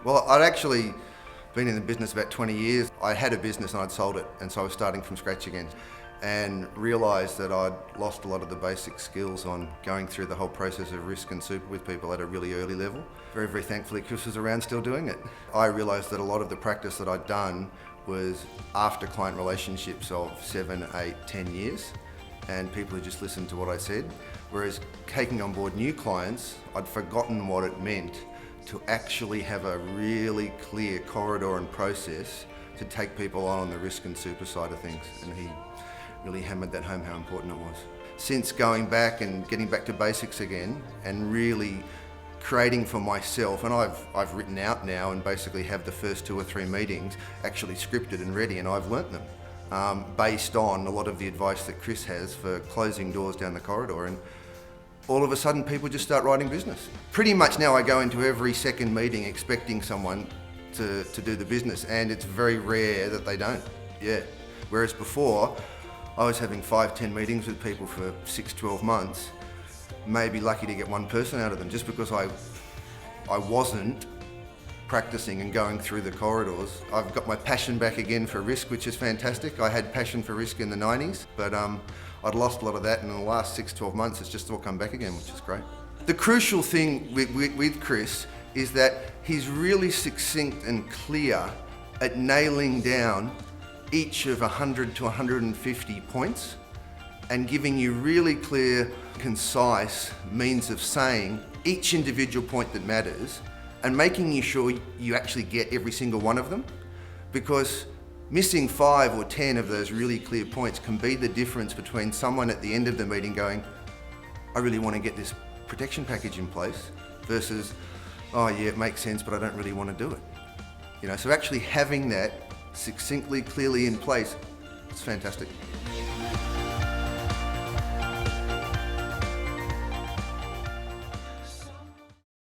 Well, I'd actually been in the business about 20 years. I had a business and I'd sold it, and so I was starting from scratch again, and realised that I'd lost a lot of the basic skills on going through the whole process of risk and super with people at a really early level. Very, very thankfully Chris was around still doing it. I realised that a lot of the practice that I'd done was after client relationships of 7, 8, 10 years, and people who just listened to what I said. Whereas taking on board new clients, I'd forgotten what it meant to actually have a really clear corridor and process to take people on the risk and super side of things. And he really hammered that home how important it was. Since going back and getting back to basics again and really creating for myself, and I've written out now and basically have the first 2 or 3 meetings actually scripted and ready, and I've learnt them based on a lot of the advice that Chris has for closing doors down the corridor. And all of a sudden people just start writing business. Pretty much now I go into every second meeting expecting someone to do the business, and it's very rare that they don't. Yeah. Whereas before, I was having 5, 10 meetings with people for 6, 12 months, maybe lucky to get one person out of them, just because I wasn't practicing and going through the corridors. I've got my passion back again for risk, which is fantastic. I had passion for risk in the 90s, but I'd lost a lot of that, and in the last 6, 12 months, it's just all come back again, which is great. The crucial thing with Chris is that he's really succinct and clear at nailing down each of 100 to 150 points and giving you really clear, concise means of saying each individual point that matters and making sure you actually get every single one of them, because missing 5 or 10 of those really clear points can be the difference between someone at the end of the meeting going, I really want to get this protection package in place, versus, oh yeah, it makes sense, but I don't really want to do it. So actually having that succinctly, clearly in place, it's fantastic.